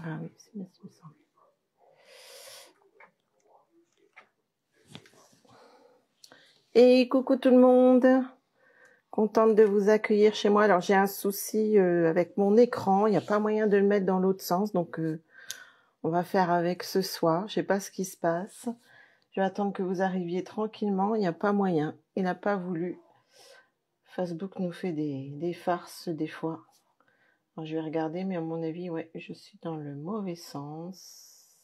Ah oui, c'est bien ce me semble. Et coucou tout le monde, contente de vous accueillir chez moi. Alors j'ai un souci avec mon écran, il n'y a pas moyen de le mettre dans l'autre sens, donc on va faire avec ce soir. Je sais pas ce qui se passe. Je vais attendre que vous arriviez tranquillement, il n'y a pas moyen. Il n'a pas voulu. Facebook nous fait des farces des fois. Alors, je vais regarder, mais à mon avis, ouais, je suis dans le mauvais sens.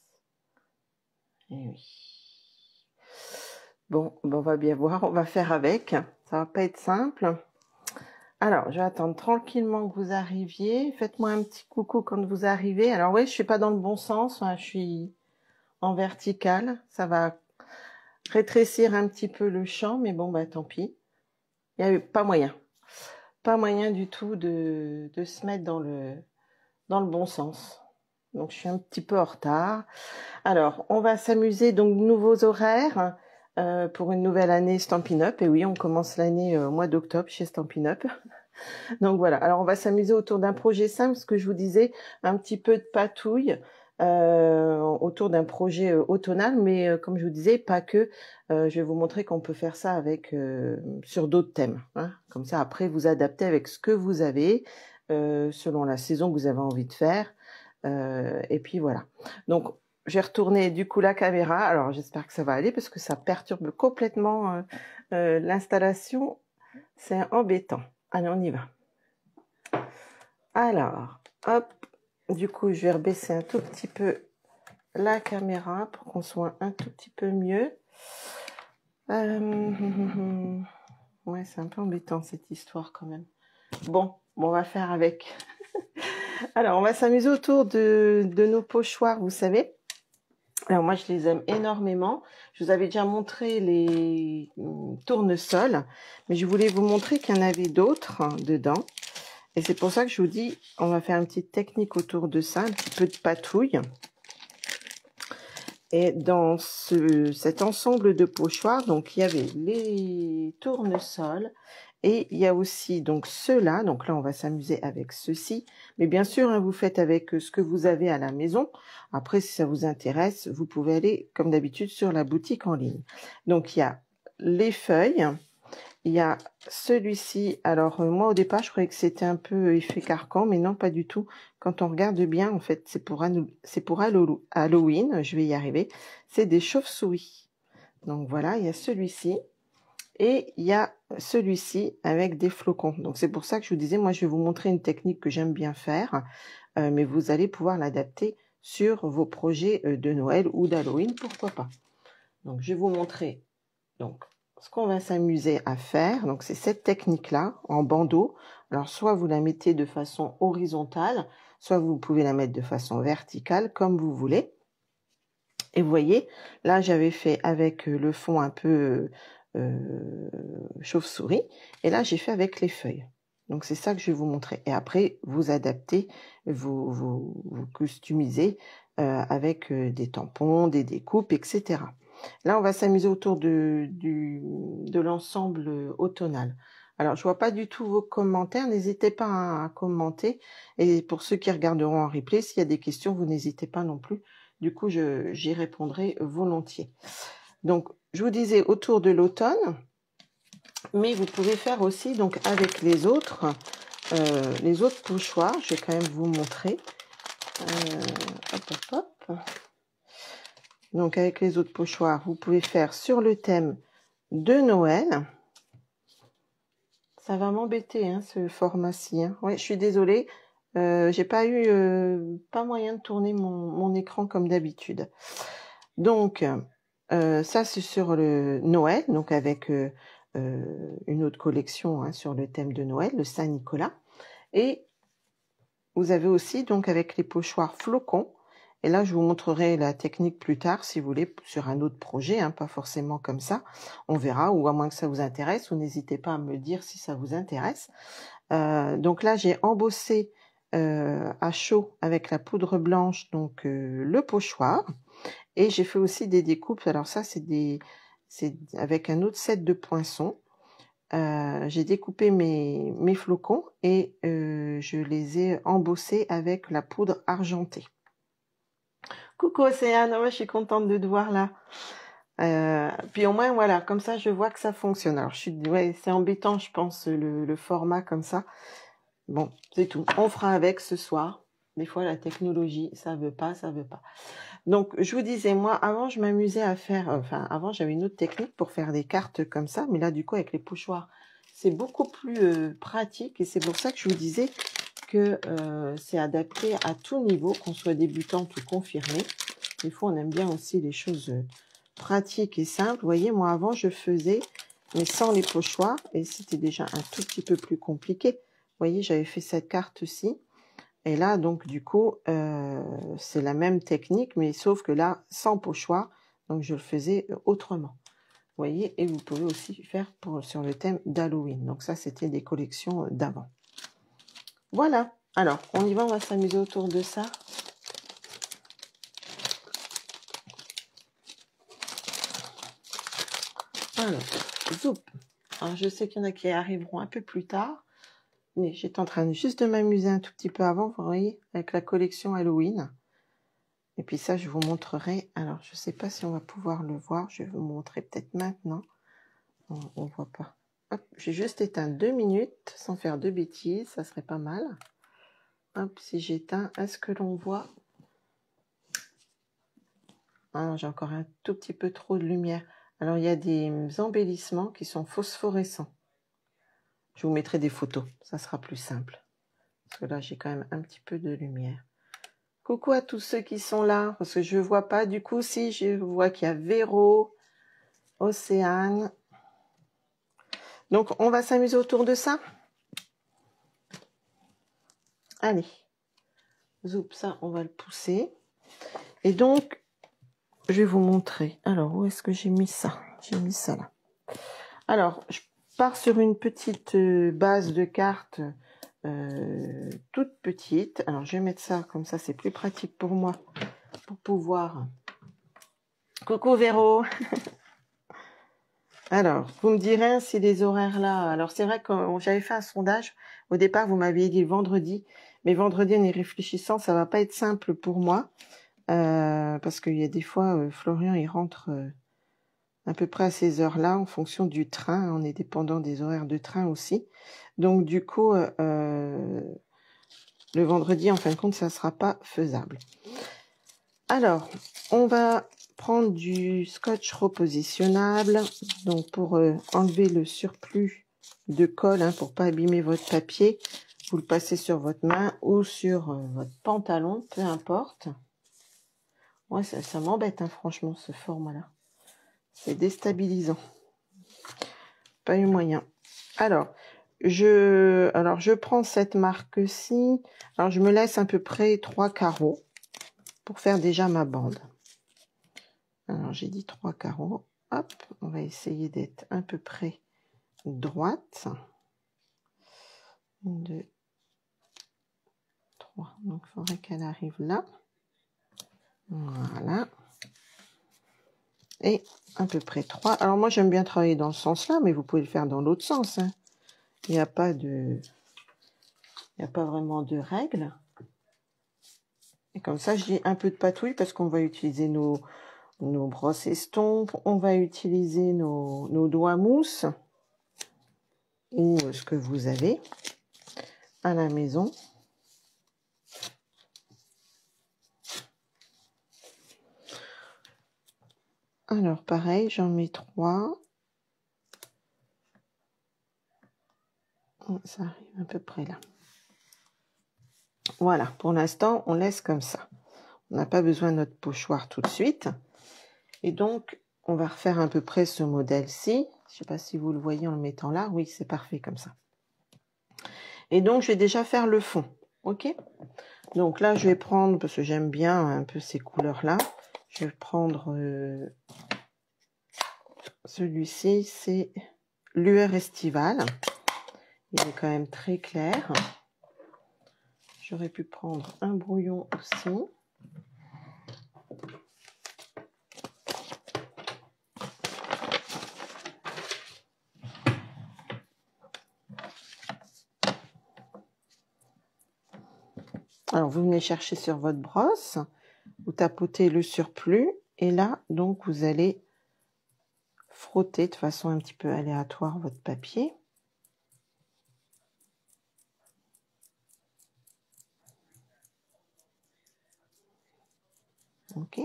Et oui. Bon, on va bien voir, on va faire avec. Ça va pas être simple. Alors, je vais attendre tranquillement que vous arriviez. Faites-moi un petit coucou quand vous arrivez. Alors oui, je suis pas dans le bon sens, hein, je suis en vertical. Ça va rétrécir un petit peu le champ, mais bon, bah tant pis. Il n'y a eu pas moyen. Pas moyen du tout de se mettre dans le bon sens. Donc, je suis un petit peu en retard. Alors, on va s'amuser, donc, nouveaux horaires pour une nouvelle année Stampin' Up. Et oui, on commence l'année au mois d'octobre chez Stampin' Up. Donc, voilà. Alors, on va s'amuser autour d'un projet simple, ce que je vous disais, un petit peu de patouille autour d'un projet automnal. Mais comme je vous disais, pas que. Je vais vous montrer qu'on peut faire ça avec sur d'autres thèmes. Hein. Comme ça, après, vous adaptez avec ce que vous avez, selon la saison que vous avez envie de faire. Et puis voilà. Donc, j'ai retourné du coup la caméra. Alors, j'espère que ça va aller parce que ça perturbe complètement l'installation. C'est embêtant. Allez, on y va. Alors, hop. Du coup, je vais rebaisser un tout petit peu la caméra pour qu'on soit un tout petit peu mieux. Ouais, c'est un peu embêtant cette histoire quand même. Bon, on va faire avec. Alors, on va s'amuser autour de nos pochoirs, vous savez. Alors moi, je les aime énormément. Je vous avais déjà montré les tournesols, mais je voulais vous montrer qu'il y en avait d'autres dedans. Et c'est pour ça que je vous dis, on va faire une petite technique autour de ça, un petit peu de patouille. Et dans cet ensemble de pochoirs, donc il y avait les tournesols et il y a aussi donc ceux-là. Donc là, on va s'amuser avec ceux-ci. Mais bien sûr, hein, vous faites avec ce que vous avez à la maison. Après, si ça vous intéresse, vous pouvez aller, comme d'habitude, sur la boutique en ligne. Donc, il y a les feuilles. Il y a celui-ci. Alors, moi, au départ, je croyais que c'était un peu effet carcan, mais non, pas du tout. Quand on regarde bien, en fait, c'est pour Halloween. Je vais y arriver. C'est des chauves-souris. Donc, voilà, il y a celui-ci. Et il y a celui-ci avec des flocons. Donc, c'est pour ça que je vous disais, moi, je vais vous montrer une technique que j'aime bien faire. Mais vous allez pouvoir l'adapter sur vos projets de Noël ou d'Halloween, pourquoi pas. Donc, je vais vous montrer donc ce qu'on va s'amuser à faire. Donc, c'est cette technique-là en bandeau. Alors, soit vous la mettez de façon horizontale, soit vous pouvez la mettre de façon verticale, comme vous voulez. Et vous voyez, là, j'avais fait avec le fond un peu chauve-souris. Et là, j'ai fait avec les feuilles. Donc, c'est ça que je vais vous montrer. Et après, vous adaptez, vous customisez avec des tampons, des découpes, etc. Là, on va s'amuser autour de l'ensemble automnal. Alors, je vois pas du tout vos commentaires. N'hésitez pas à commenter. Et pour ceux qui regarderont en replay, s'il y a des questions, vous n'hésitez pas non plus. Du coup, j'y répondrai volontiers. Donc, je vous disais autour de l'automne, mais vous pouvez faire aussi donc avec les autres pochoirs. Je vais quand même vous montrer. Hop. Donc, avec les autres pochoirs, vous pouvez faire sur le thème de Noël. Ça va m'embêter, hein, ce format-ci. Hein. Ouais, je suis désolée. J'ai pas eu pas moyen de tourner mon écran comme d'habitude. Donc, ça, c'est sur le Noël, donc avec une autre collection hein, sur le thème de Noël, le Saint-Nicolas. Et vous avez aussi, donc, avec les pochoirs flocons. Et là, je vous montrerai la technique plus tard, si vous voulez, sur un autre projet, hein, pas forcément comme ça. On verra, ou à moins que ça vous intéresse, ou n'hésitez pas à me dire si ça vous intéresse. Donc là, j'ai embossé à chaud avec la poudre blanche, donc le pochoir. Et j'ai fait aussi des découpes. Alors ça, c'est avec un autre set de poinçons. J'ai découpé mes flocons et je les ai embossés avec la poudre argentée. Coucou Océane, ouais, je suis contente de te voir là. Puis au moins, voilà, comme ça, je vois que ça fonctionne. Alors, ouais, c'est embêtant, je pense, le format comme ça. Bon, c'est tout. On fera avec ce soir. Des fois, la technologie, ça veut pas, ça veut pas. Donc, je vous disais, moi, avant, je m'amusais à faire... Enfin, avant, j'avais une autre technique pour faire des cartes comme ça. Mais là, du coup, avec les pochoirs, c'est beaucoup plus pratique. Et c'est pour ça que je vous disais que c'est adapté à tout niveau, qu'on soit débutante ou confirmée. Des fois, on aime bien aussi les choses pratiques et simples. Vous voyez, moi, avant, je faisais, mais sans les pochoirs. Et c'était déjà un tout petit peu plus compliqué. Vous voyez, j'avais fait cette carte-ci. Et là, donc, du coup, c'est la même technique, mais sauf que là, sans pochoir. Donc, je le faisais autrement. Vous voyez, et vous pouvez aussi faire sur le thème d'Halloween. Donc, ça, c'était des collections d'avant. Voilà. Alors, on y va, on va s'amuser autour de ça. Alors, zoup. Alors, je sais qu'il y en a qui arriveront un peu plus tard. Mais j'étais en train juste de m'amuser un tout petit peu avant, vous voyez, avec la collection Halloween. Et puis ça, je vous montrerai. Alors, je ne sais pas si on va pouvoir le voir. Je vais vous montrer peut-être maintenant. On ne voit pas. Hop, j'ai juste éteint 2 minutes sans faire de bêtises. Ça serait pas mal. Hop, si j'éteins, est-ce que l'on voit? Ah, j'ai encore un tout petit peu trop de lumière. Alors, il y a des embellissements qui sont phosphorescents. Je vous mettrai des photos. Ça sera plus simple. Parce que là, j'ai quand même un petit peu de lumière. Coucou à tous ceux qui sont là, parce que je ne vois pas. Du coup, si, je vois qu'il y a Véro, Océane. Donc, on va s'amuser autour de ça. Allez. Zoup, ça, on va le pousser. Et donc, je vais vous montrer. Alors, où est-ce que j'ai mis ça? J'ai mis ça là. Alors, je pars sur une petite base de cartes toute petite. Alors, je vais mettre ça, comme ça, c'est plus pratique pour moi. Pour pouvoir... Coucou Véro. Alors, vous me direz si les horaires là... Alors, c'est vrai que j'avais fait un sondage. Au départ, vous m'aviez dit vendredi. Mais vendredi, en y réfléchissant, ça va pas être simple pour moi. Parce qu'il y a des fois, Florian, il rentre à peu près à ces heures-là, en fonction du train. On est dépendant des horaires de train aussi. Donc, du coup, le vendredi, en fin de compte, ça ne sera pas faisable. Alors, on va prendre du scotch repositionnable, donc pour enlever le surplus de colle, hein, pour pas abîmer votre papier. Vous le passez sur votre main ou sur votre pantalon, peu importe. Ouais, ça m'embête, hein, franchement, ce format-là. C'est déstabilisant. Pas eu moyen. Alors, je prends cette marque-ci. Alors, je me laisse à peu près 3 carreaux pour faire déjà ma bande. Alors, j'ai dit 3 carreaux. Hop, on va essayer d'être à peu près droite. 1, 2, 3. Donc, il faudrait qu'elle arrive là. Voilà. Et à peu près 3. Alors, moi, j'aime bien travailler dans ce sens-là, mais vous pouvez le faire dans l'autre sens, hein. Il n'y a pas vraiment de règles. Et comme ça, je dis un peu de patouille parce qu'on va utiliser nos brosses estompes, on va utiliser nos doigts mousse ou ce que vous avez à la maison. Alors, pareil, j'en mets 3. Ça arrive à peu près là. Voilà, pour l'instant, on laisse comme ça. On n'a pas besoin de notre pochoir tout de suite. Et donc, on va refaire à peu près ce modèle-ci. Je ne sais pas si vous le voyez en le mettant là. Oui, c'est parfait comme ça. Et donc, je vais déjà faire le fond. OK? Donc là, je vais prendre, parce que j'aime bien un peu ces couleurs-là, je vais prendre celui-ci, c'est Lueur estivale. Il est quand même très clair. J'aurais pu prendre un brouillon aussi. Alors, vous venez chercher sur votre brosse. vous tapotez le surplus et là, donc, vous allez frotter de façon un petit peu aléatoire votre papier. Ok.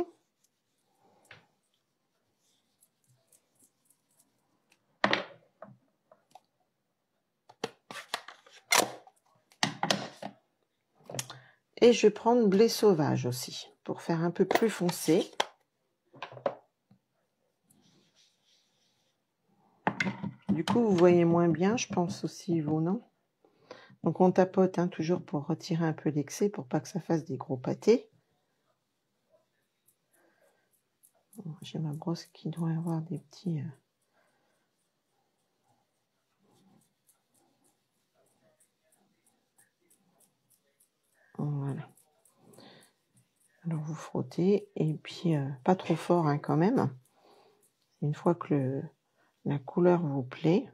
Et je vais prendre blé sauvage aussi, pour faire un peu plus foncé. Du coup, vous voyez moins bien, je pense aussi, vous, non? Donc, on tapote hein, toujours pour retirer un peu l'excès, pour pas que ça fasse des gros pâtés. J'ai ma brosse qui doit avoir des petits... Voilà. Alors, vous frottez, et puis, pas trop fort hein, quand même. Une fois que la couleur vous plaît...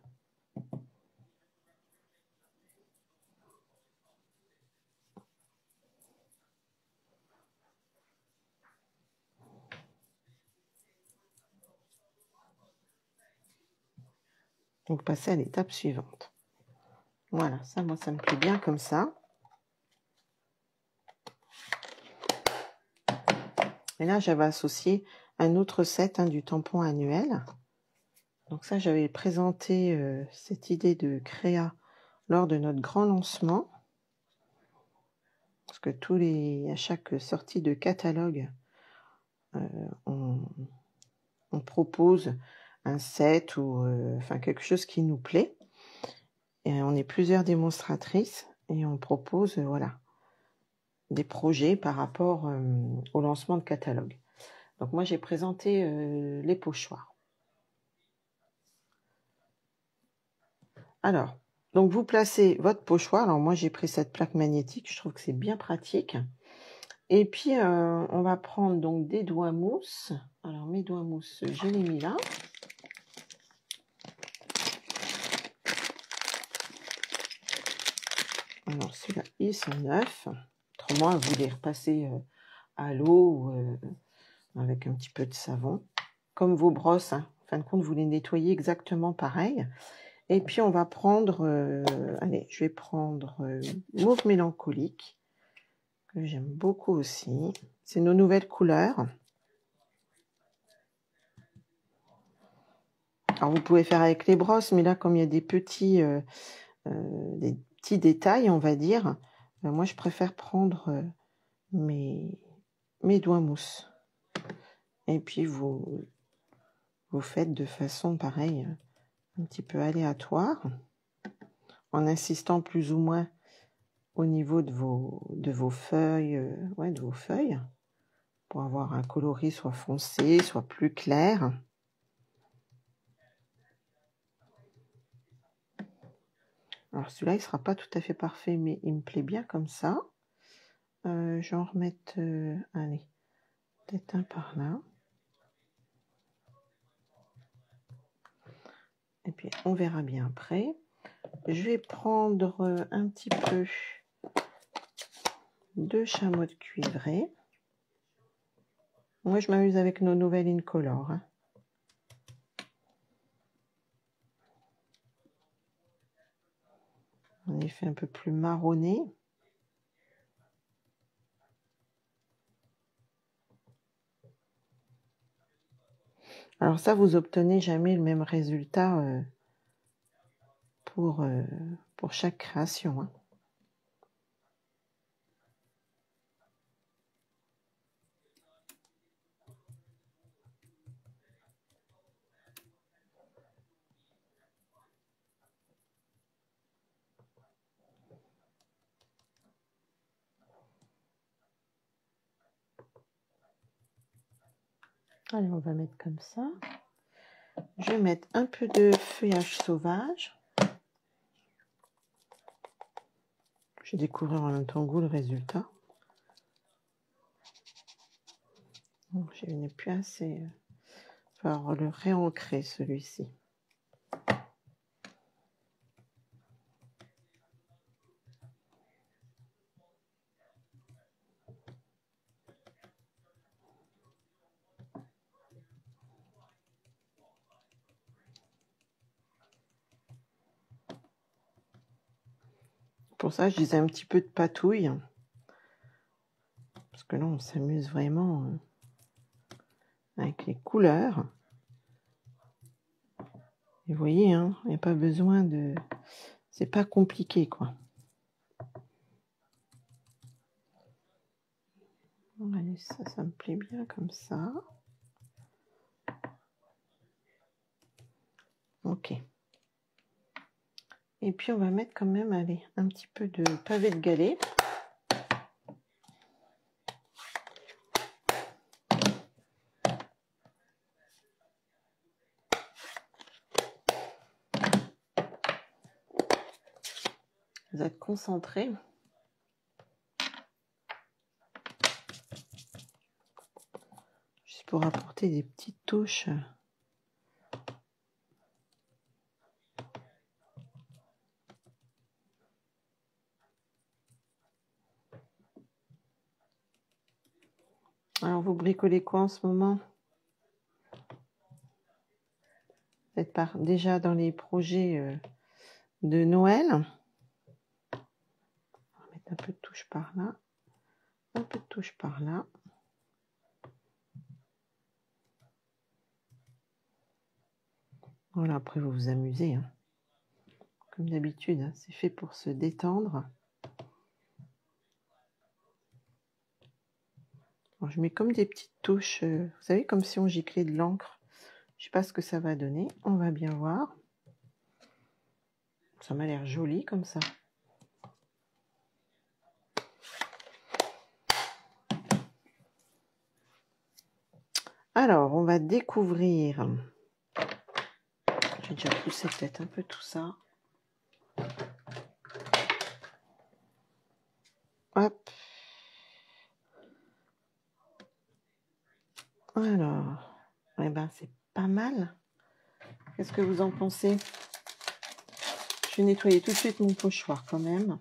Donc, passer à l'étape suivante. Voilà, ça, moi, ça me plaît bien comme ça. Et là, j'avais associé un autre set hein, du tampon annuel. Donc ça, j'avais présenté cette idée de créa lors de notre grand lancement. Parce que à chaque sortie de catalogue, on propose un set ou enfin quelque chose qui nous plaît. Et on est plusieurs démonstratrices et on propose voilà, des projets par rapport au lancement de catalogue. Donc moi, j'ai présenté les pochoirs. Alors, donc vous placez votre pochoir. Alors moi, j'ai pris cette plaque magnétique. Je trouve que c'est bien pratique. Et puis, on va prendre donc des doigts mousse. Alors, mes doigts mousse, je les mis là. Alors, ceux-là, ils sont neufs. Autrement, vous les repassez à l'eau ou avec un petit peu de savon. Comme vos brosses, hein. En fin de compte, vous les nettoyez exactement pareil. Et puis, on va prendre... allez, je vais prendre Mauve mélancolique, que j'aime beaucoup aussi. C'est nos nouvelles couleurs. Alors, vous pouvez faire avec les brosses, mais là, comme il y a des petits détails, on va dire, moi, je préfère prendre mes doigts mousse. Et puis, vous faites de façon pareille, un petit peu aléatoire, en insistant plus ou moins au niveau de vos feuilles, de vos feuilles, pour avoir un coloris soit foncé, soit plus clair. Alors celui-là, il ne sera pas tout à fait parfait, mais il me plaît bien comme ça. Je vais en remettre, allez, peut-être un par là. Et puis, on verra bien après. Je vais prendre un petit peu de chameau de cuivré. Moi, je m'amuse avec nos nouvelles Incolor. Hein. Un effet un peu plus marronné. Alors ça, vous obtenez jamais le même résultat pour chaque création. Hein. Allez, on va mettre comme ça. Je vais mettre un peu de feuillage sauvage. Je vais découvrir en même temps goût le résultat. Je n'ai plus assez. Il va falloir le réancrer celui-ci. pour ça que je disais un petit peu de patouille. Parce que là, on s'amuse vraiment avec les couleurs. Et vous voyez, hein, il n'y a pas besoin de... C'est pas compliqué, quoi. Allez, ça me plaît bien comme ça. Ok. Et puis, on va mettre quand même, allez, un petit peu de pavé de galets. Vous êtes concentrés. Juste pour apporter des petites touches. Alors, vous bricolez quoi en ce moment? Vous êtes déjà dans les projets de Noël. On va mettre un peu de touche par là. Un peu de touche par là. Voilà, après vous vous amusez. Hein. Comme d'habitude, hein, c'est fait pour se détendre. Alors, je mets comme des petites touches, vous savez, comme si on giclait de l'encre. Je ne sais pas ce que ça va donner. On va bien voir. Ça m'a l'air joli comme ça. Alors, on va découvrir... J'ai déjà poussé peut-être un peu tout ça. Hop. Alors, eh ben, c'est pas mal. Qu'est-ce que vous en pensez? Je vais nettoyer tout de suite mon pochoir quand même.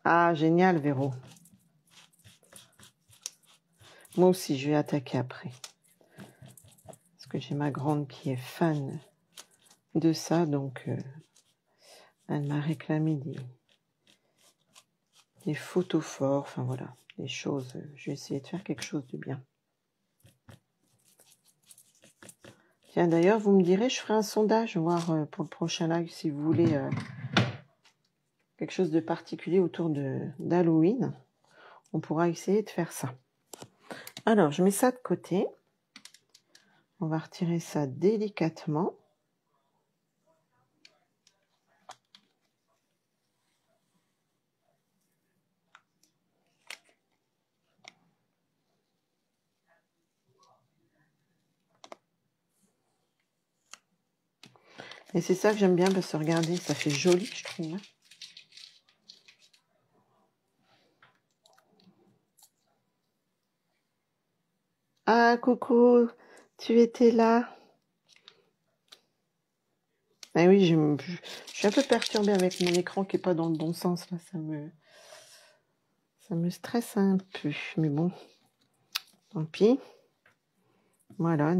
Ah, génial, Véro. Moi aussi, je vais attaquer après. Parce que j'ai ma grande qui est fan de ça, donc elle m'a réclamé des photos forts, enfin voilà, des choses. Je vais essayer de faire quelque chose de bien. Tiens, d'ailleurs, vous me direz, je ferai un sondage, voir pour le prochain live, si vous voulez quelque chose de particulier autour d'Halloween. On pourra essayer de faire ça. Alors, je mets ça de côté. On va retirer ça délicatement. Et c'est ça que j'aime bien, parce que regardez, ça fait joli, je trouve. Ah, coucou, tu étais là. Ah oui, je suis un peu perturbée avec mon écran qui n'est pas dans le bon sens. Là, ça me stresse un peu. Mais bon, tant pis. Voilà,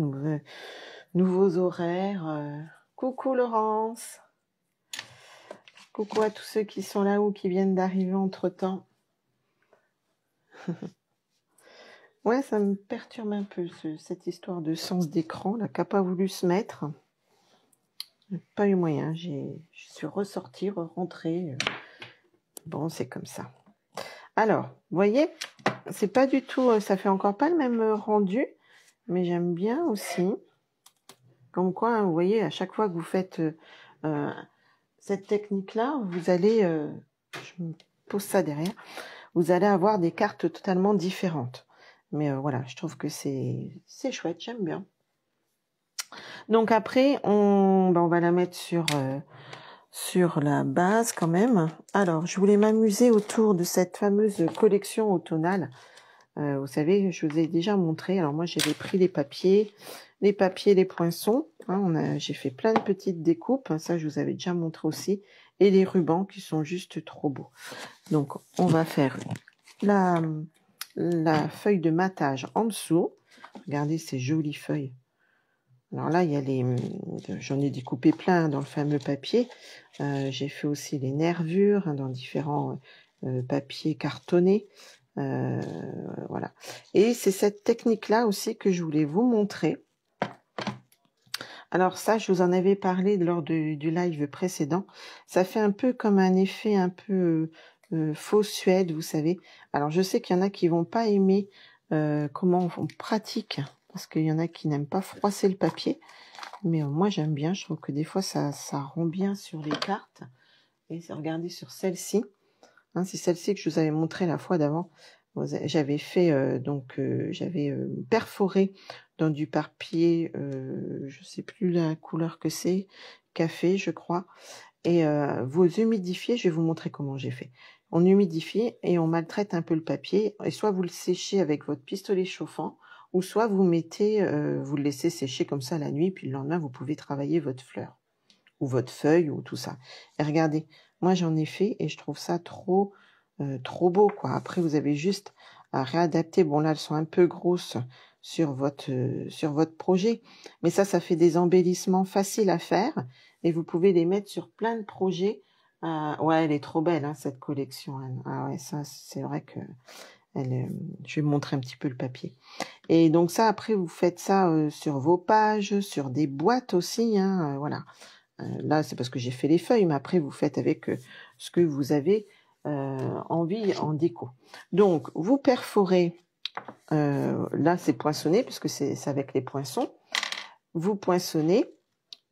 nouveaux horaires. Coucou Laurence. Coucou à tous ceux qui sont là ou qui viennent d'arriver entre-temps. Ouais, ça me perturbe un peu, cette histoire de sens d'écran, là, qui n'a pas voulu se mettre. Pas eu moyen, je suis ressortie, rentrée. Bon, c'est comme ça. Alors, vous voyez, c'est pas du tout, ça fait encore pas le même rendu, mais j'aime bien aussi. Comme quoi, hein, vous voyez, à chaque fois que vous faites cette technique-là, vous allez, je me pose ça derrière, vous allez avoir des cartes totalement différentes. Mais voilà, je trouve que c'est chouette, j'aime bien. Donc après, on va la mettre sur la base quand même. Alors, je voulais m'amuser autour de cette fameuse collection automnale. Vous savez, je vous ai déjà montré. Alors moi, j'avais pris les papiers, les poinçons. Hein, j'ai fait plein de petites découpes. Ça, je vous avais déjà montré aussi. Et les rubans qui sont juste trop beaux. Donc, on va faire la feuille de matage en dessous. Regardez ces jolies feuilles. Alors là, il y a j'en ai découpé plein dans le fameux papier. J'ai fait aussi les nervures dans différents papiers cartonnés. Voilà. Et c'est cette technique-là aussi que je voulais vous montrer. Alors ça, je vous en avais parlé lors du live précédent. Ça fait un peu comme un effet un peu faux suède, vous savez. Alors je sais qu'il y en a qui vont pas aimer comment on pratique, parce qu'il y en a qui n'aiment pas froisser le papier. Mais moi j'aime bien, je trouve que des fois ça rend bien sur les cartes. Et regardez sur celle-ci. Hein, c'est celle-ci que je vous avais montré la fois d'avant. J'avais fait j'avais perforé dans du papier, je sais plus la couleur que c'est, café je crois. Et vous humidifiez, je vais vous montrer comment j'ai fait. On humidifie et on maltraite un peu le papier. Et soit vous le séchez avec votre pistolet chauffant, ou soit vous mettez, vous le laissez sécher comme ça la nuit, puis le lendemain vous pouvez travailler votre fleur ou votre feuille ou tout ça. Et regardez, moi j'en ai fait et je trouve ça trop beau quoi. Après vous avez juste à réadapter. Bon là elles sont un peu grosses sur votre projet, mais ça fait des embellissements faciles à faire et vous pouvez les mettre sur plein de projets. Ouais, elle est trop belle hein, cette collection. Ah ouais, ça c'est vrai que je vais vous montrer un petit peu le papier. Et donc ça après vous faites ça sur vos pages, sur des boîtes aussi, hein, voilà. Là, c'est parce que j'ai fait les feuilles, mais après, vous faites avec ce que vous avez envie en déco. Donc, vous perforez, là, c'est poinçonné, puisque c'est avec les poinçons. Vous poinçonnez.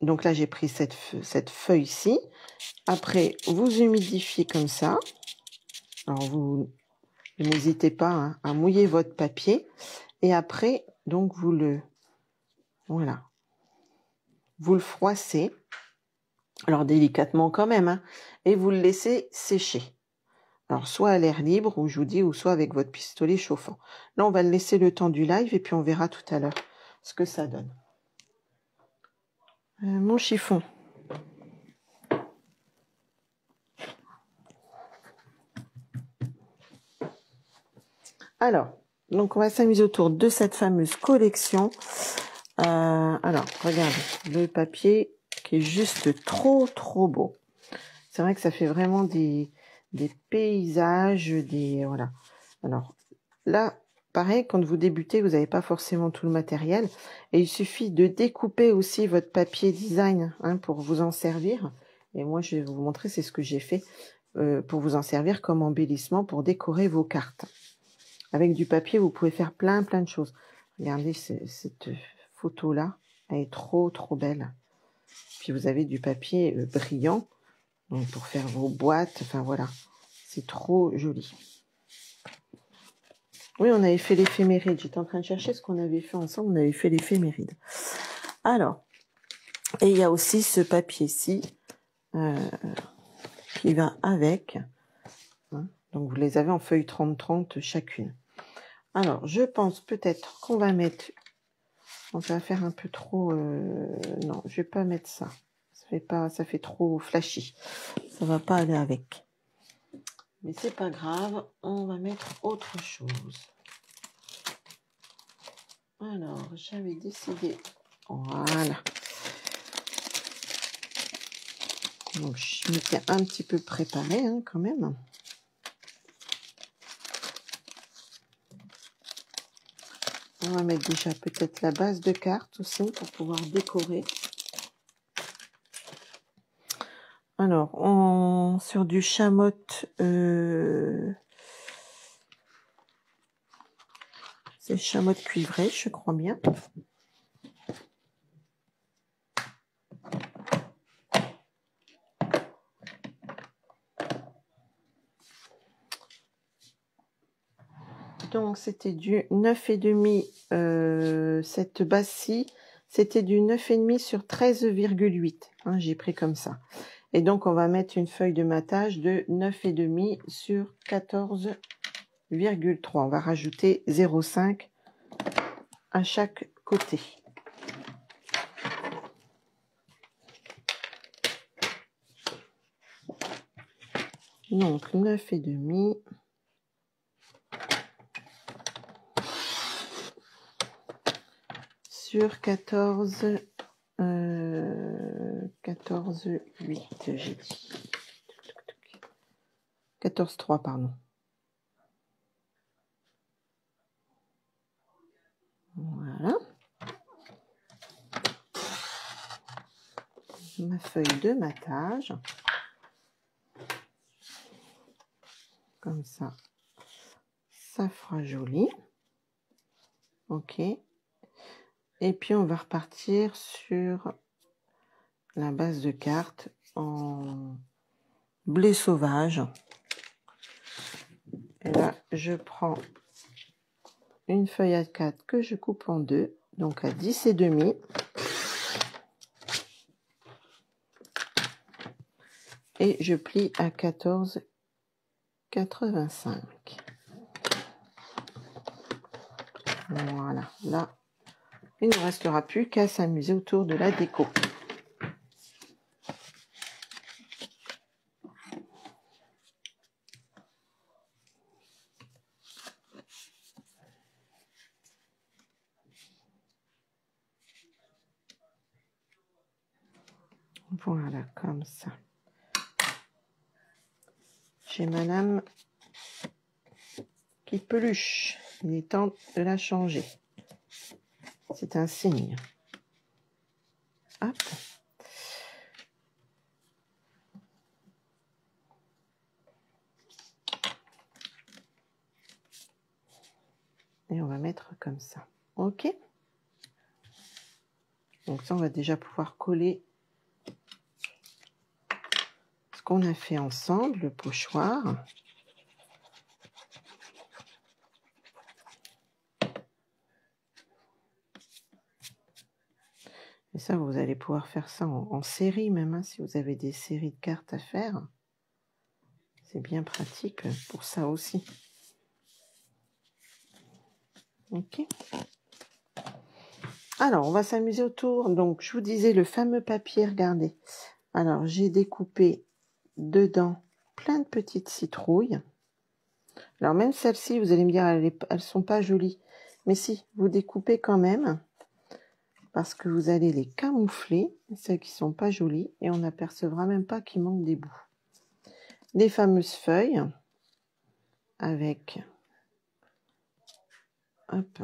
Donc là, j'ai pris cette feuille-ci. Après, vous humidifiez comme ça. Alors, vous n'hésitez pas hein, à mouiller votre papier. Et après, donc, voilà. Vous le froissez. Alors délicatement quand même, hein, et vous le laissez sécher. Alors soit à l'air libre, ou je vous dis, ou soit avec votre pistolet chauffant. Là, on va le laisser le temps du live et puis on verra tout à l'heure ce que ça donne. Mon chiffon. Alors, donc on va s'amuser autour de cette fameuse collection. Alors, regardez, le papier qui est juste trop beau. C'est vrai que ça fait vraiment des paysages, voilà. Alors là, pareil, quand vous débutez, vous n'avez pas forcément tout le matériel. Et il suffit de découper aussi votre papier design hein, pour vous en servir. Et moi, je vais vous montrer, c'est ce que j'ai fait pour vous en servir comme embellissement pour décorer vos cartes. Avec du papier, vous pouvez faire plein de choses. Regardez cette photo-là, elle est trop belle. Puis vous avez du papier brillant. Donc pour faire vos boîtes, enfin voilà, c'est trop joli. Oui, on avait fait l'éphéméride. J'étais en train de chercher ce qu'on avait fait ensemble. On avait fait l'éphéméride. Alors, et il y a aussi ce papier-ci qui va avec. Hein. Donc vous les avez en feuille 30-30 chacune. Alors, je pense peut-être qu'on va mettre... On va faire un peu trop... Non, je vais pas mettre ça. Ça fait trop flashy. Ça va pas aller avec. Mais c'est pas grave, on va mettre autre chose. Alors, j'avais décidé... Voilà. Donc, je m'étais un petit peu préparée hein, quand même. On va mettre déjà peut-être la base de carte aussi pour pouvoir décorer. Alors, sur du chamotte... C'est chamotte cuivrée, je crois bien. Donc, c'était du 9,5. Cette base-ci, c'était du 9,5 sur 13,8. Hein, j'ai pris comme ça. Et donc, on va mettre une feuille de matage de 9,5 sur 14,3. On va rajouter 0,5 à chaque côté. Donc, 9,5. Sur 14,3. 14, 8, j'ai dit. 14, 3, pardon. Voilà. Ma feuille de matage. Comme ça, ça fera joli. Ok. Et puis, on va repartir sur la base de carte en blé sauvage. Et là, je prends une feuille à 4 que je coupe en deux, donc à 10 et demi. Et je plie à 14,85. Voilà, là, il ne restera plus qu'à s'amuser autour de la déco. Voilà, comme ça. J'ai madame qui peluche. Il est temps de la changer. C'est un signe. Hop. Et on va mettre comme ça. Ok. Donc ça, on va déjà pouvoir coller ce qu'on a fait ensemble, le pochoir. Et ça, vous allez pouvoir faire ça en série même, hein, si vous avez des séries de cartes à faire. C'est bien pratique pour ça aussi. Ok. Alors, on va s'amuser autour. Donc, je vous disais le fameux papier, regardez. Alors, j'ai découpé dedans plein de petites citrouilles. Alors, même celles-ci, vous allez me dire, elles sont pas jolies. Mais si, vous découpez quand même. Parce que vous allez les camoufler, celles qui sont pas jolies. Et on n'apercevra même pas qu'il manque des bouts. Les fameuses feuilles. Avec... Hop.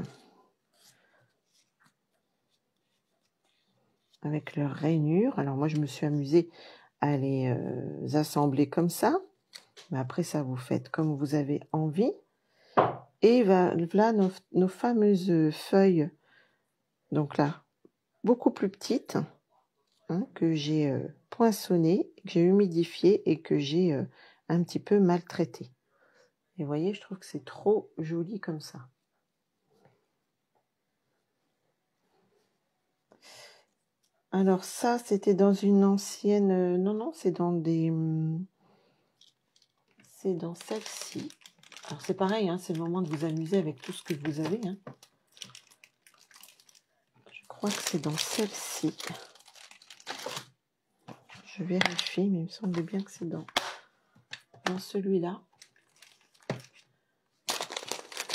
Avec leurs rainures. Alors, moi, je me suis amusée à les assembler comme ça. Mais après, ça, vous faites comme vous avez envie. Et voilà nos fameuses feuilles. Donc là, beaucoup plus petites, hein, que j'ai poinçonnées, que j'ai humidifiées et que j'ai un petit peu maltraitées. Et vous voyez, je trouve que c'est trop joli comme ça. Alors ça, c'était dans une ancienne... non, c'est dans des... c'est dans celle-ci. Alors c'est pareil, hein, c'est le moment de vous amuser avec tout ce que vous avez. Hein. Je crois que c'est dans celle-ci. Je vérifie, mais il me semble bien que c'est dans celui-là.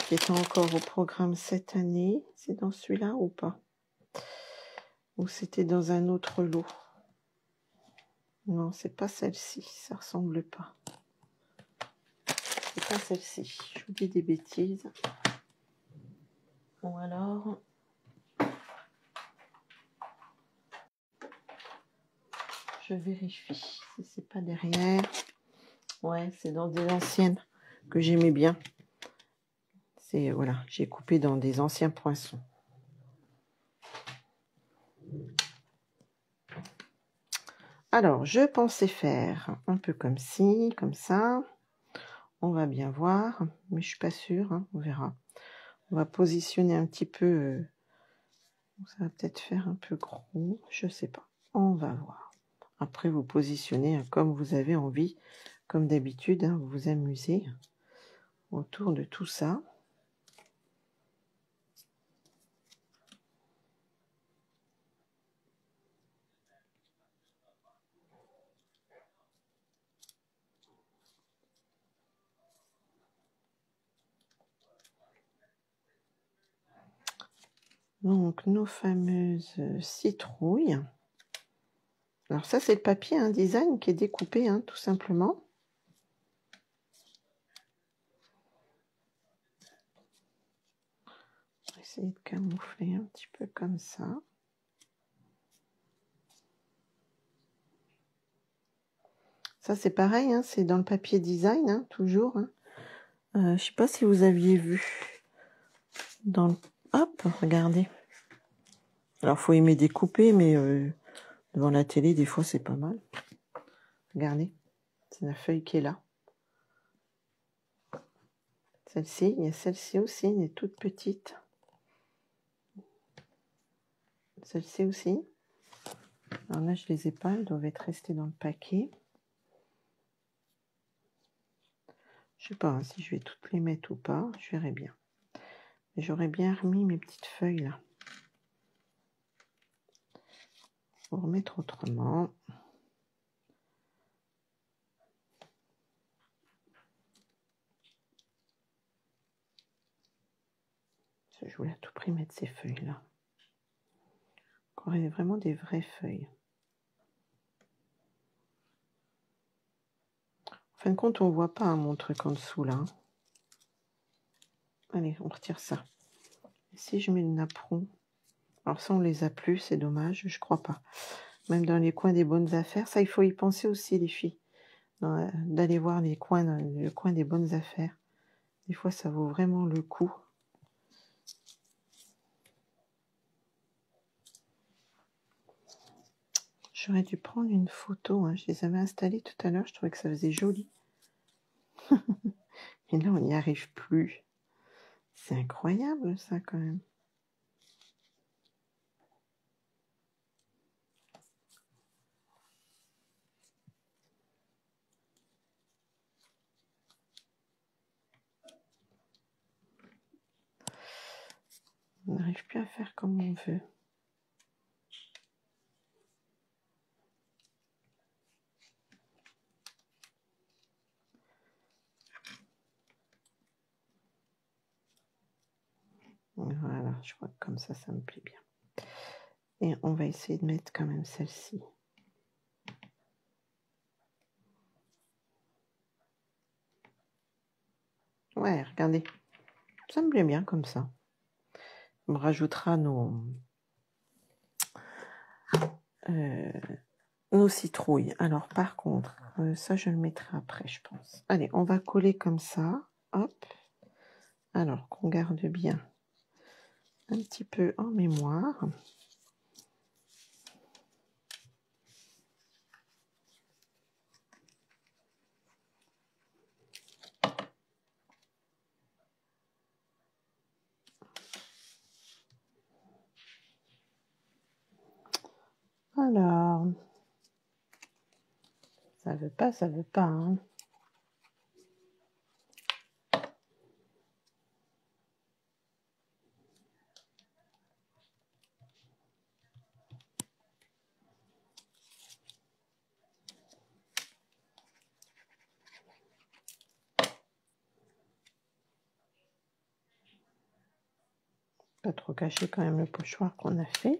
Qui est encore au programme cette année. C'est dans celui-là ou pas? Ou c'était dans un autre lot? Non, c'est pas celle-ci. Ça ressemble pas. C'est pas celle-ci. Je vous dis des bêtises. Ou alors... je vérifie si c'est pas derrière. Ouais, c'est dans des anciennes que j'aimais bien. C'est voilà, j'ai coupé dans des anciens poinçons. Alors, je pensais faire un peu comme ci, comme ça. On va bien voir, mais je suis pas sûre, hein, on verra. On va positionner un petit peu. Ça va peut-être faire un peu gros, je sais pas. On va voir. Après, vous positionnez comme vous avez envie, comme d'habitude, hein, vous vous amusez autour de tout ça. Donc, nos fameuses citrouilles. Alors ça, c'est le papier design qui est découpé, tout simplement. On va essayer de camoufler un petit peu comme ça. Ça, c'est pareil, c'est dans le papier design, toujours. Je ne sais pas si vous aviez vu. Hop, regardez. Alors, faut aimer découper, mais devant la télé, des fois, c'est pas mal. Regardez, c'est la feuille qui est là. Celle-ci, il y a celle-ci aussi, elle est toute petite. Celle-ci aussi. Alors là, je les ai pas, elles doivent être restées dans le paquet. Je sais pas si je vais toutes les mettre ou pas, je verrai bien. J'aurais bien remis mes petites feuilles là. Pour remettre autrement. Je voulais à tout prix mettre ces feuilles là. Encore vraiment des vraies feuilles. En fin de compte, on voit pas mon truc en dessous là. Allez, on retire ça. Et si je mets le napperon, alors ça on les a plus, c'est dommage, je crois pas. Même dans les coins des bonnes affaires, ça il faut y penser aussi les filles. D'aller voir les coins, le coin des bonnes affaires. Des fois ça vaut vraiment le coup. J'aurais dû prendre une photo, je les avais installés tout à l'heure, je trouvais que ça faisait joli. Et là on n'y arrive plus. C'est incroyable ça quand même. On n'arrive plus à faire comme on veut. Voilà, je crois que comme ça me plaît bien. Et on va essayer de mettre quand même celle-ci. Ouais, regardez. Ça me plaît bien comme ça. On rajoutera nos citrouilles. Alors, par contre, ça, je le mettrai après, je pense. Allez, on va coller comme ça. Hop. Alors, qu'on garde bien un petit peu en mémoire. Alors, ça veut pas, Pas trop cacher quand même le pochoir qu'on a fait.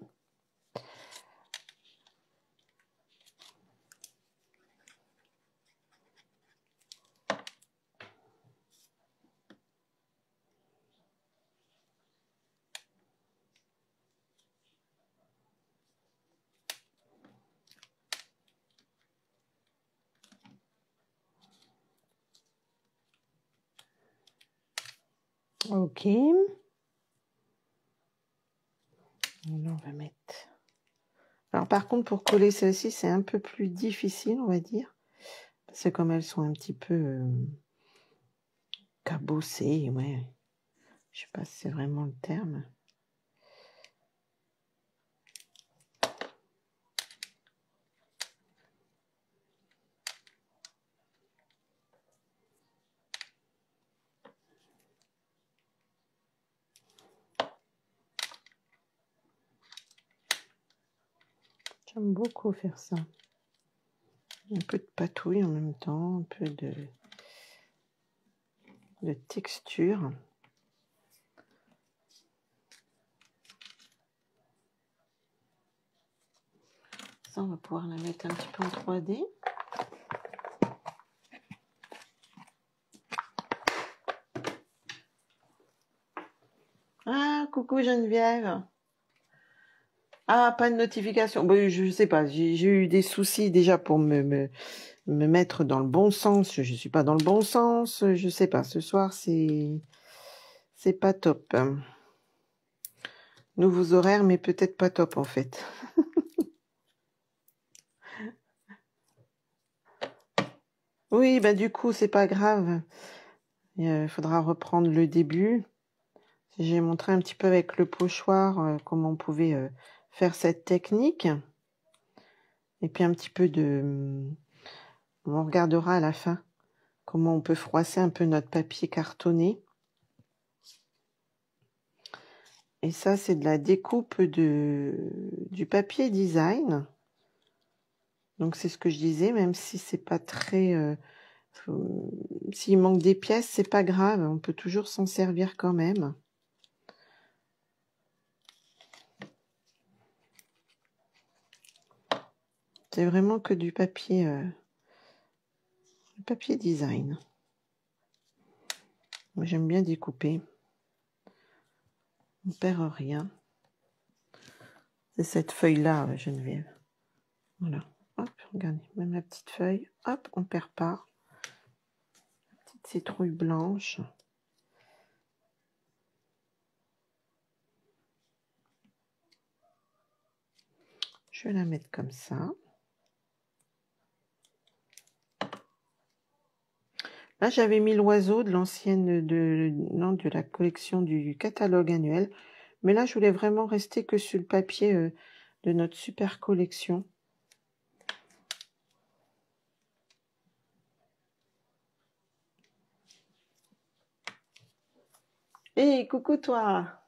Ok. Là, on va mettre... Alors, par contre, pour coller celle-ci, c'est un peu plus difficile, on va dire. Parce que comme elles sont un petit peu cabossées, ouais. Je sais pas si c'est vraiment le terme. J'aime beaucoup faire ça. Un peu de patouille en même temps, un peu de texture. Ça, on va pouvoir la mettre un petit peu en 3D. Ah, coucou Geneviève. Ah, pas de notification. Bon, je sais pas, j'ai eu des soucis déjà pour me mettre dans le bon sens. Je suis pas dans le bon sens. Je sais pas. Ce soir, c'est pas top. Nouveaux horaires, mais peut-être pas top en fait. Oui, bah du coup, c'est pas grave. Il faudra reprendre le début. J'ai montré un petit peu avec le pochoir comment on pouvait faire cette technique. Et puis un petit peu de... On regardera à la fin comment on peut froisser un peu notre papier cartonné. Et ça, c'est de la découpe du papier design. Donc, c'est ce que je disais, même si c'est pas très... s'il manque des pièces, c'est pas grave. On peut toujours s'en servir quand même. C'est vraiment que du papier design. Moi, j'aime bien découper. On perd rien. C'est cette feuille-là, Geneviève. Voilà. Hop, regardez, même la petite feuille. Hop, on perd pas. La petite citrouille blanche. Je vais la mettre comme ça. Là, j'avais mis l'oiseau de l'ancienne, de la collection du catalogue annuel. Mais là, je voulais vraiment rester que sur le papier de notre super collection. Hé, coucou toi!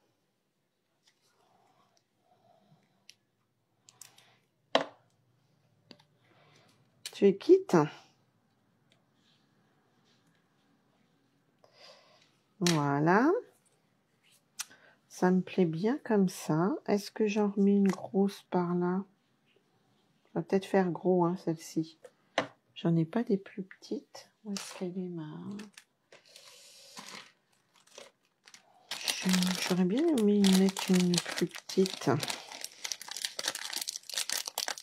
Tu es quitte? Voilà. Ça me plaît bien comme ça. Est-ce que j'en remets une grosse par là? On va peut-être faire gros, hein, celle-ci. J'en ai pas des plus petites. Où est-ce qu'elle est, ma... J'aurais bien aimé mettre une plus petite.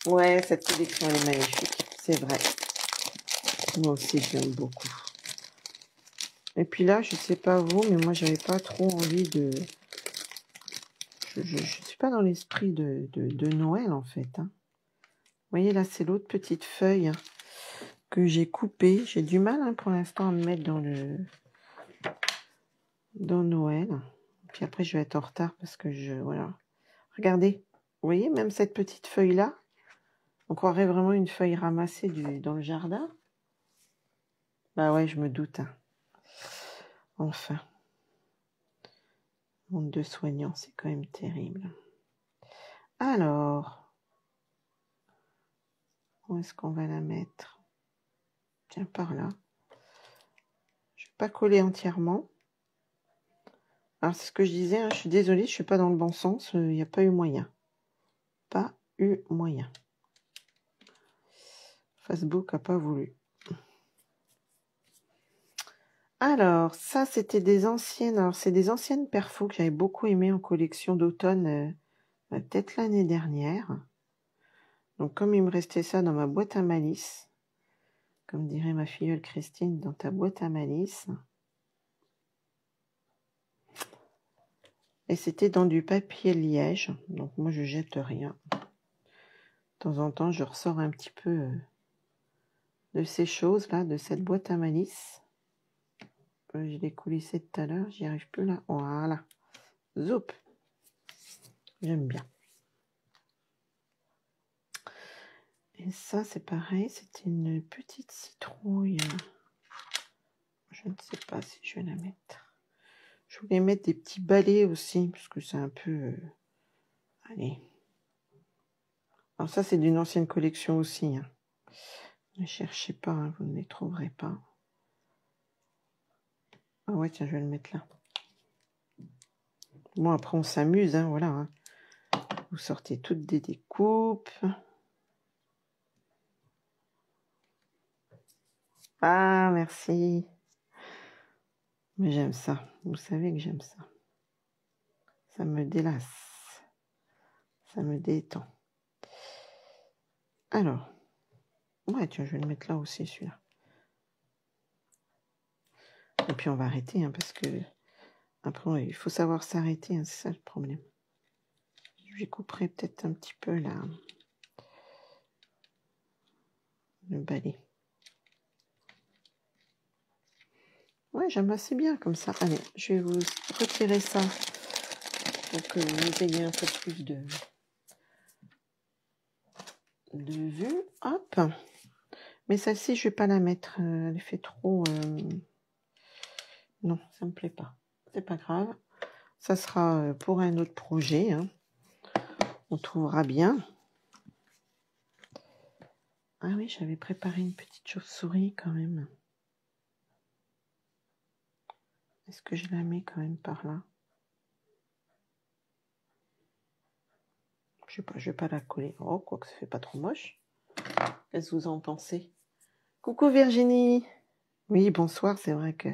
Ouais, cette collection, elle est magnifique. C'est vrai. Moi aussi, j'aime beaucoup. Et puis là, je sais pas vous, mais moi, j'avais pas trop envie de... Je suis pas dans l'esprit de Noël, en fait. Hein. Vous voyez, là, c'est l'autre petite feuille que j'ai coupée. J'ai du mal, hein, pour l'instant, à me mettre dans Noël. Puis après, je vais être en retard parce que voilà. Regardez. Vous voyez, même cette petite feuille-là, on croirait vraiment une feuille ramassée dans le jardin. Bah ouais, je me doute. Hein. Enfin. Monde de soignants, c'est quand même terrible. Alors, où est-ce qu'on va la mettre? Tiens, par là. Je ne vais pas coller entièrement. Alors, c'est ce que je disais, hein, je suis désolée, je ne suis pas dans le bon sens. Il n'y a pas eu moyen. Pas eu moyen. Facebook n'a pas voulu. Alors, ça, c'était des anciennes... Alors, c'est des anciennes perfos que j'avais beaucoup aimées en collection d'automne, peut-être l'année dernière. Donc, comme il me restait ça dans ma boîte à malice, comme dirait ma filleule Christine, dans ta boîte à malice. Et c'était dans du papier liège. Donc, moi, je jette rien. De temps en temps, je ressors un petit peu de ces choses-là, de cette boîte à malice. Je l'ai coulissé tout à l'heure, j'y arrive plus là. Voilà. Zoup. J'aime bien. Et ça, c'est pareil, c'était une petite citrouille. Je ne sais pas si je vais la mettre. Je voulais mettre des petits balais aussi, parce que c'est un peu... Allez. Alors ça, c'est d'une ancienne collection aussi. Hein. Ne cherchez pas, hein, vous ne les trouverez pas. Ah ouais, tiens, je vais le mettre là. Bon, après, on s'amuse, hein, voilà. Hein. Vous sortez toutes des découpes. Ah, merci. Mais j'aime ça. Vous savez que j'aime ça. Ça me délasse. Ça me détend. Alors. Ouais, tiens, je vais le mettre là aussi, celui-là. Et puis, on va arrêter, hein, parce que... Après, il faut savoir s'arrêter, hein, c'est ça le problème. Je vais couper peut-être un petit peu là. Le balai. Ouais, j'aime assez bien comme ça. Allez, je vais vous retirer ça pour que vous ayez un peu plus de vue. Hop. Mais celle-ci, je vais pas la mettre. Elle fait trop... Non, ça me plaît pas. C'est pas grave. Ça sera pour un autre projet. Hein. On trouvera bien. Ah oui, j'avais préparé une petite chauve-souris quand même. Est-ce que je la mets quand même par là? Je sais pas, je vais pas la coller. Oh, quoi que ça fait pas trop moche. Qu'est-ce que vous en pensez? Coucou Virginie. Oui, bonsoir, c'est vrai que...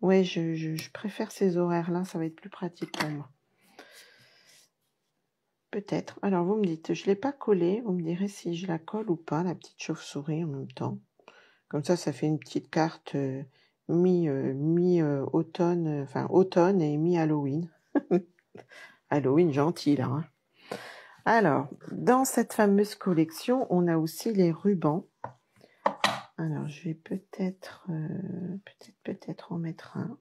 Ouais, je préfère ces horaires-là, ça va être plus pratique pour moi. Peut-être. Alors, vous me dites, je ne l'ai pas collée. Vous me direz si je la colle ou pas, la petite chauve-souris en même temps. Comme ça fait une petite carte mi-automne, enfin automne et mi-Halloween. Halloween gentil, là. Hein. Alors, dans cette fameuse collection, on a aussi les rubans. Alors, je vais peut-être en mettre un.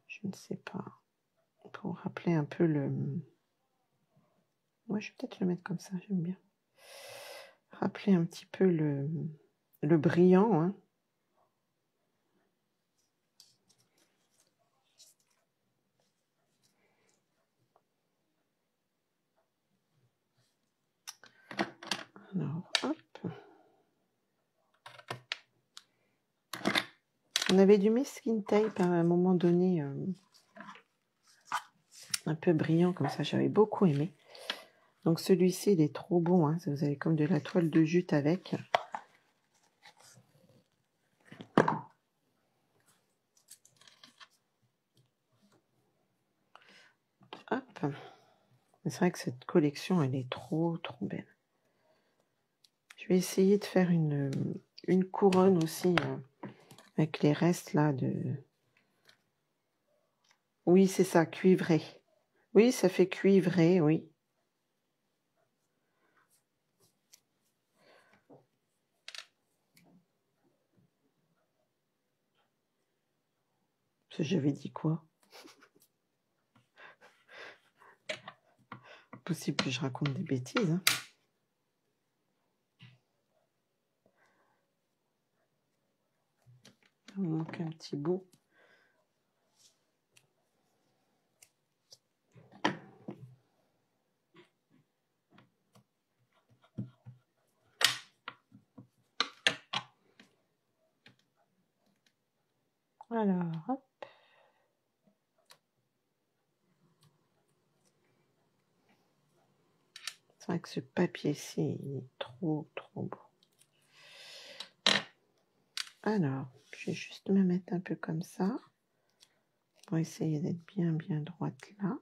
Je ne sais pas. Pour rappeler un peu le... Ouais, je vais peut-être le mettre comme ça, j'aime bien. Rappeler un petit peu le brillant. Hein. Alors, hop. On avait du masking tape à un moment donné, un peu brillant comme ça, j'avais beaucoup aimé. Donc celui-ci, il est trop bon. Hein. Vous avez comme de la toile de jute avec. Hop. C'est vrai que cette collection, elle est trop belle. Je vais essayer de faire une couronne aussi avec les restes là de... Oui, c'est ça, cuivré. Oui, ça fait cuivré, oui. J'avais dit quoi? Possible que je raconte des bêtises. Hein. Il me manque un petit bout. Alors, hop. C'est vrai que ce papier-ci, il est trop beau. Alors, je vais juste me mettre un peu comme ça. Pour essayer d'être bien droite là.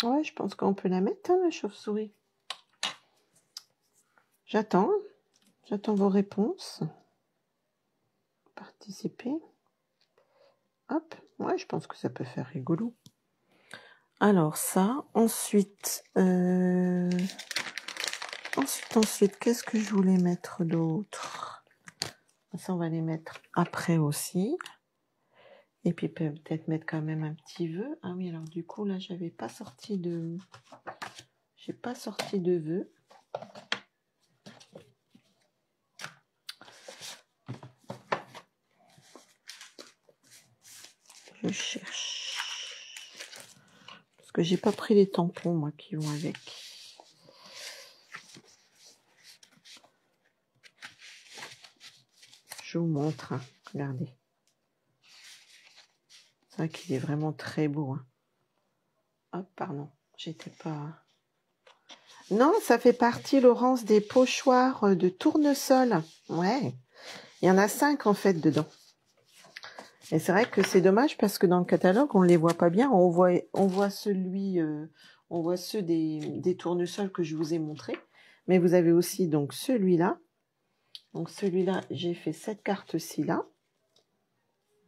Ouais, je pense qu'on peut la mettre, hein, la chauve-souris. J'attends vos réponses. Participer. Hop, ouais, je pense que ça peut faire rigolo. Alors ça, ensuite, qu'est-ce que je voulais mettre d'autre? Ça, on va les mettre après aussi. Et puis peut-être mettre quand même un petit vœu. Ah oui, alors du coup, là, j'ai pas sorti de vœu. Je cherche. Parce que j'ai pas pris les tampons, moi, qui vont avec. Je vous montre, hein. Regardez. C'est vrai qu'il est vraiment très beau. Hein. Hop, pardon, j'étais pas... Non, ça fait partie, Laurence, des pochoirs de tournesol. Ouais, il y en a 5 en fait dedans. Et c'est vrai que c'est dommage parce que dans le catalogue, on ne les voit pas bien. On voit on voit ceux des tournesols que je vous ai montrés. Mais vous avez aussi donc celui-là. Donc celui-là, j'ai fait cette carte-ci là.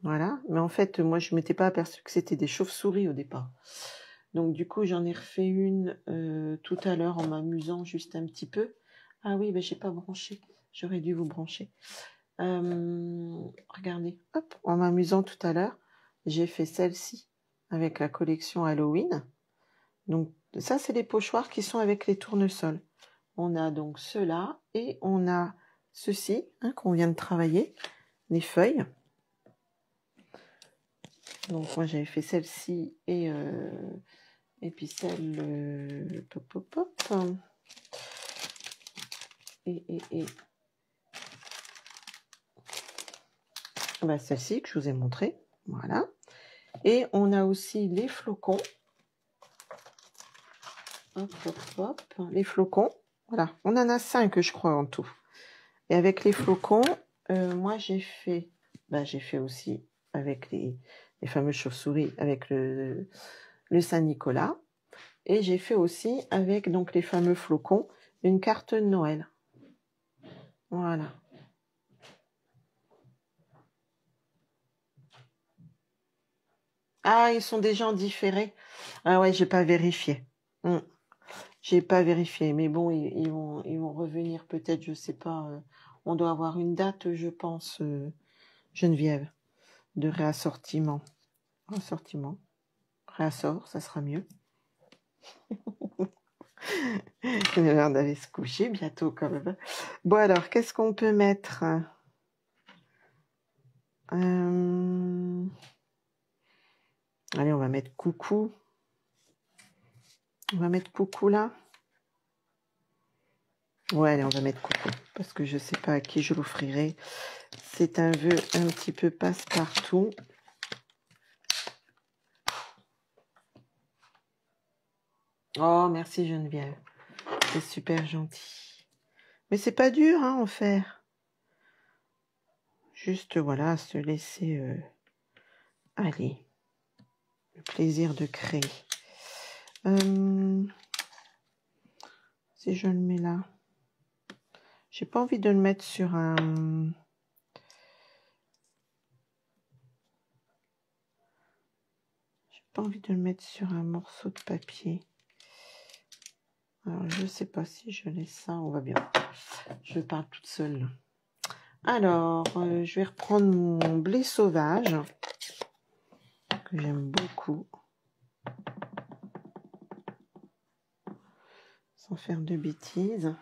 Voilà. Mais en fait, moi, je ne m'étais pas aperçu que c'était des chauves-souris au départ. Donc du coup, j'en ai refait une tout à l'heure en m'amusant juste un petit peu. Ah oui, ben j'ai pas branché. J'aurais dû vous brancher. Regardez, hop, en m'amusant tout à l'heure, j'ai fait celle-ci avec la collection Halloween. Donc ça, c'est les pochoirs qui sont avec les tournesols. On a donc ceux-là et on a ceux-ci hein, qu'on vient de travailler, les feuilles. Donc moi, j'avais fait celle-ci et puis celle... pop, pop, pop. Et bah, celle-ci que je vous ai montré. Voilà. Et on a aussi les flocons. Hop, hop, hop. Les flocons. Voilà. On en a 5, je crois, en tout. Et avec les flocons, moi, j'ai fait aussi avec les fameuses chauves-souris, avec le Saint-Nicolas. Et j'ai fait aussi avec donc les fameux flocons, une carte de Noël. Voilà. Ah, ils sont déjà en différé. Ah ouais, j'ai pas vérifié. J'ai pas vérifié, mais bon, ils vont revenir peut-être, je sais pas. On doit avoir une date, je pense, Geneviève, de réassortiment. Ressortiment. Réassort, ça sera mieux. C'est l'heure d'aller se coucher bientôt quand même. Bon alors, qu'est-ce qu'on peut mettre Allez, on va mettre coucou. On va mettre coucou là. Ouais, allez, on va mettre coucou. Parce que je sais pas à qui je l'offrirai. C'est un vœu un petit peu passe-partout. Oh, merci Geneviève. C'est super gentil. Mais c'est pas dur hein, en faire. Juste, voilà, se laisser aller. Le plaisir de créer. Si je le mets là. J'ai pas envie de le mettre sur un... J'ai pas envie de le mettre sur un morceau de papier. Alors, je sais pas si je laisse ça. On va bien. Je parle toute seule. Alors, je vais reprendre mon blé sauvage. Que j'aime beaucoup. Sans faire de bêtises.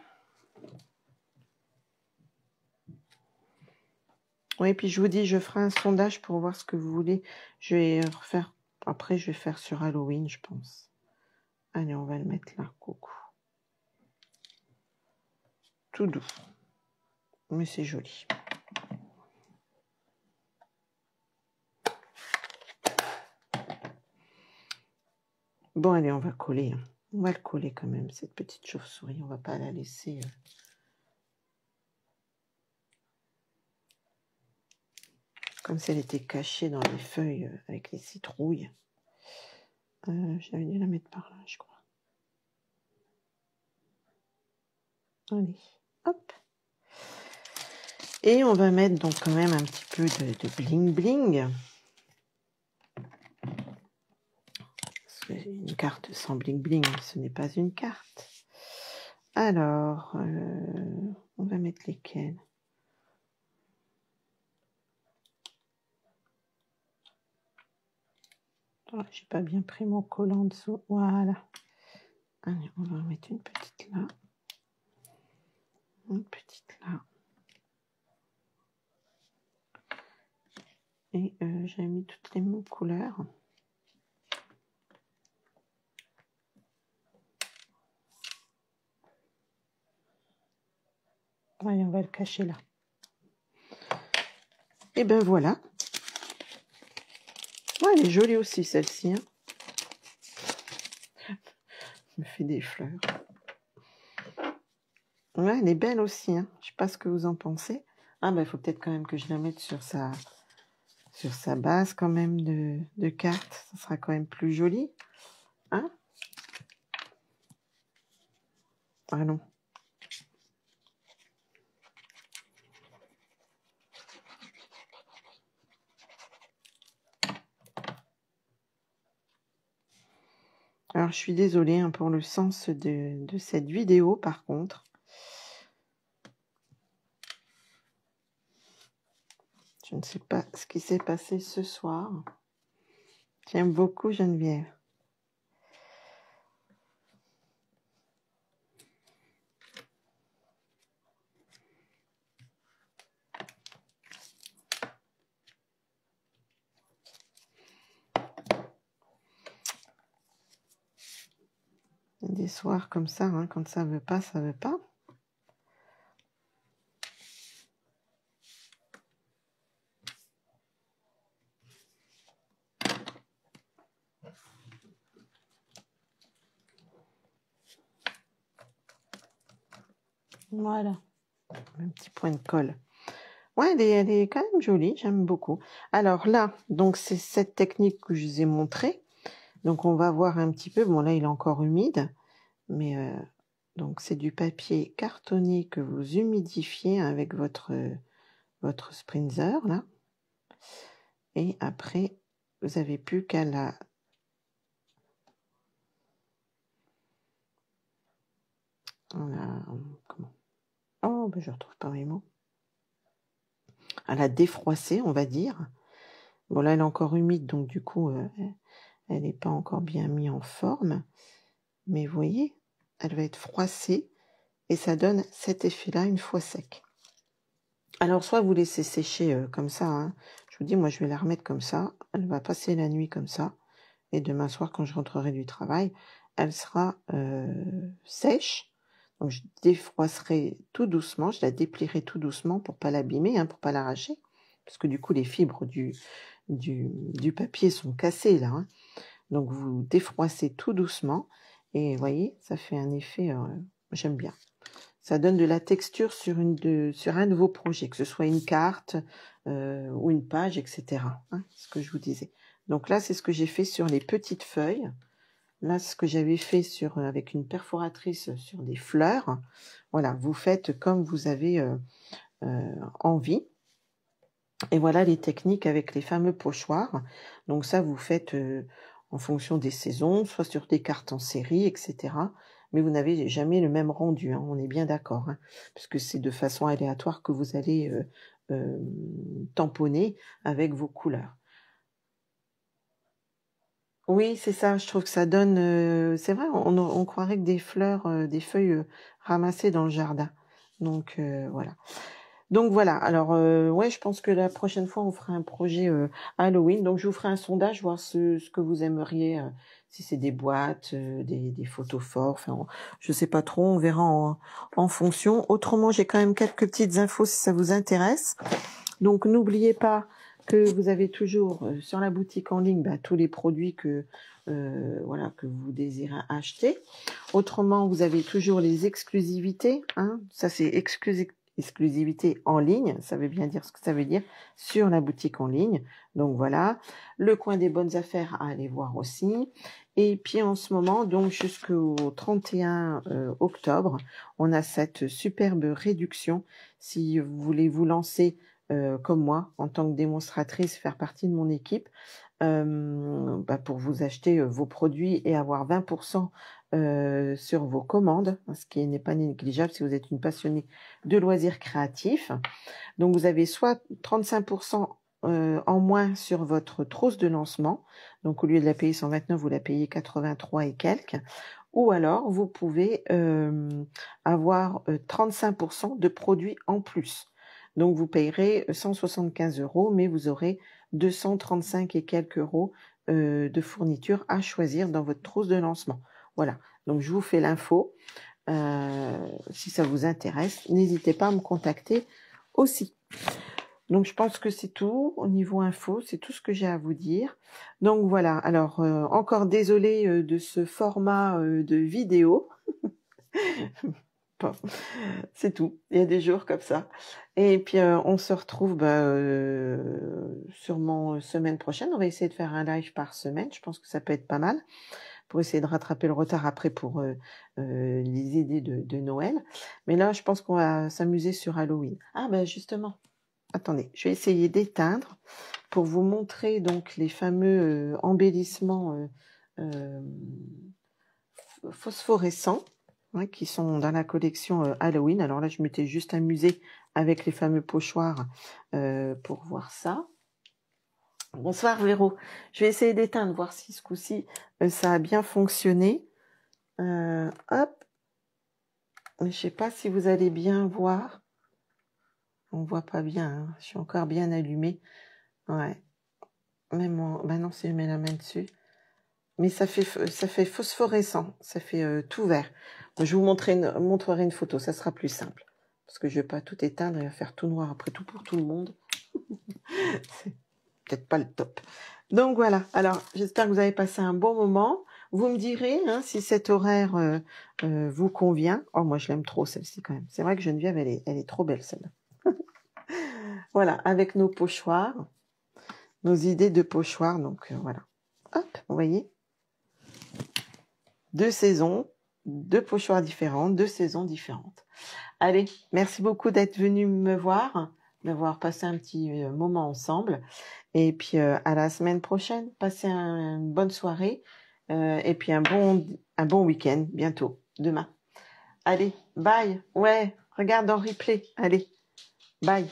Oui, puis je vous dis, je ferai un sondage pour voir ce que vous voulez. Je vais refaire... Après, je vais faire sur Halloween, je pense. Allez, on va le mettre là. Coucou. Tout doux. Mais c'est joli. Bon, allez, on va coller. On va le coller quand même, cette petite chauve-souris. On va pas la laisser... Comme si elle était cachée dans les feuilles avec les citrouilles. J'avais dû la mettre par là, je crois. Allez, hop. Et on va mettre donc quand même un petit peu de bling bling. Parce que une carte sans bling bling, ce n'est pas une carte. Alors, on va mettre lesquels? Oh, j'ai pas bien pris mon collant en dessous. Voilà. Allez, on va en mettre une petite là. Une petite là. Et j'ai mis toutes les mêmes couleurs. Allez, on va le cacher là. Et ben voilà. Ouais, elle est jolie aussi celle-ci. Hein. Je me fais des fleurs. Ouais, elle est belle aussi. Hein. Je sais pas ce que vous en pensez. Ah ben il faut peut-être quand même que je la mette sur sa base quand même de cartes. Ça sera quand même plus joli. Hein? Ah non. Alors, je suis désolée hein, pour le sens de cette vidéo, par contre. Je ne sais pas ce qui s'est passé ce soir. J'aime beaucoup Geneviève. Il y a des soirs comme ça, hein, quand ça veut pas, ça veut pas. Voilà. Un petit point de colle. Ouais, elle est quand même jolie, j'aime beaucoup. Alors là, donc c'est cette technique que je vous ai montrée. Donc on va voir un petit peu. Bon là, il est encore humide, mais donc c'est du papier cartonné que vous humidifiez avec votre spritzer là. Et après, vous n'avez plus qu'à la... Comment? Oh, ben je retrouve pas mes mots. À la défroisser, on va dire. Bon, là, elle est encore humide, donc du coup, elle n'est pas encore bien mise en forme. Mais vous voyez, elle va être froissée et ça donne cet effet-là une fois sec. Alors, soit vous laissez sécher comme ça. Hein. Je vous dis, moi, je vais la remettre comme ça. Elle va passer la nuit comme ça. Et demain soir, quand je rentrerai du travail, elle sera sèche. Donc, je défroisserai tout doucement. Je la déplierai tout doucement pour pas l'abîmer, hein, pour pas l'arracher. Parce que du coup, les fibres du papier sont cassées là. Hein. Donc, vous défroissez tout doucement. Et vous voyez, ça fait un effet, j'aime bien. Ça donne de la texture sur un de vos projets, que ce soit une carte ou une page, etc. Hein, ce que je vous disais. Donc là, c'est ce que j'ai fait sur les petites feuilles. Là, ce que j'avais fait avec une perforatrice sur des fleurs. Voilà, vous faites comme vous avez envie. Et voilà les techniques avec les fameux pochoirs. Donc ça, vous faites en fonction des saisons, soit sur des cartes en série, etc. Mais vous n'avez jamais le même rendu, hein, on est bien d'accord. Hein, puisque c'est de façon aléatoire que vous allez tamponner avec vos couleurs. Oui, c'est ça, je trouve que ça donne... c'est vrai, on croirait que des fleurs, des feuilles ramassées dans le jardin. Donc voilà. Donc voilà, alors ouais, je pense que la prochaine fois, on fera un projet Halloween. Donc je vous ferai un sondage, voir ce que vous aimeriez, si c'est des boîtes, des photos forts, enfin, je sais pas trop, on verra en fonction. Autrement, j'ai quand même quelques petites infos si ça vous intéresse. Donc n'oubliez pas que vous avez toujours sur la boutique en ligne tous les produits que vous désirez acheter. Autrement, vous avez toujours les exclusivités. Hein, ça, c'est exclusivité en ligne. Ça veut bien dire ce que ça veut dire sur la boutique en ligne. Donc voilà. Le coin des bonnes affaires à aller voir aussi. Et puis en ce moment, donc jusqu'au 31 octobre, on a cette superbe réduction. Si vous voulez vous lancer comme moi, en tant que démonstratrice, faire partie de mon équipe, pour vous acheter vos produits et avoir 20% sur vos commandes, ce qui n'est pas négligeable si vous êtes une passionnée de loisirs créatifs. Donc vous avez soit 35% en moins sur votre trousse de lancement, donc au lieu de la payer 129, vous la payez 83 et quelques, ou alors vous pouvez avoir 35% de produits en plus. Donc vous payerez 175 €, mais vous aurez 235 et quelques euros de fournitures à choisir dans votre trousse de lancement. Voilà, donc je vous fais l'info. Si ça vous intéresse, n'hésitez pas à me contacter aussi. Donc je pense que c'est tout au niveau info, c'est tout ce que j'ai à vous dire. Donc voilà, alors encore désolée de ce format de vidéo. Bon, c'est tout, il y a des jours comme ça. Et puis on se retrouve sûrement semaine prochaine. On va essayer de faire un live par semaine, je pense que ça peut être pas mal, pour essayer de rattraper le retard après pour les idées de Noël. Mais là, je pense qu'on va s'amuser sur Halloween. Ah ben justement, attendez, je vais essayer d'éteindre pour vous montrer donc les fameux embellissements phosphorescents. Ouais, qui sont dans la collection Halloween. Alors là, je m'étais juste amusée avec les fameux pochoirs pour voir ça. Bonsoir Véro. Je vais essayer d'éteindre, voir si ce coup-ci, ça a bien fonctionné. Hop. Je sais pas si vous allez bien voir. On voit pas bien. Hein. Je suis encore bien allumée. Ouais. Même en... Ben non, si je mets la main dessus. Mais ça fait phosphorescent. Ça fait tout vert. Je vous montrerai une photo, ça sera plus simple. Parce que je ne vais pas tout éteindre et faire tout noir après tout pour tout le monde. C'est peut-être pas le top. Donc voilà, alors j'espère que vous avez passé un bon moment. Vous me direz hein, si cet horaire vous convient. Oh, moi je l'aime trop celle-ci quand même. C'est vrai que Geneviève, elle est trop belle celle-là. Voilà, avec nos pochoirs, nos idées de pochoirs. Donc voilà. Hop, vous voyez 2 saisons. 2 pochoirs différents, 2 saisons différentes. Allez, merci beaucoup d'être venu me voir, d'avoir passé un petit moment ensemble. Et puis à la semaine prochaine. Passez une bonne soirée et puis un bon week-end bientôt, demain. Allez, bye. Ouais, regarde en replay. Allez, bye.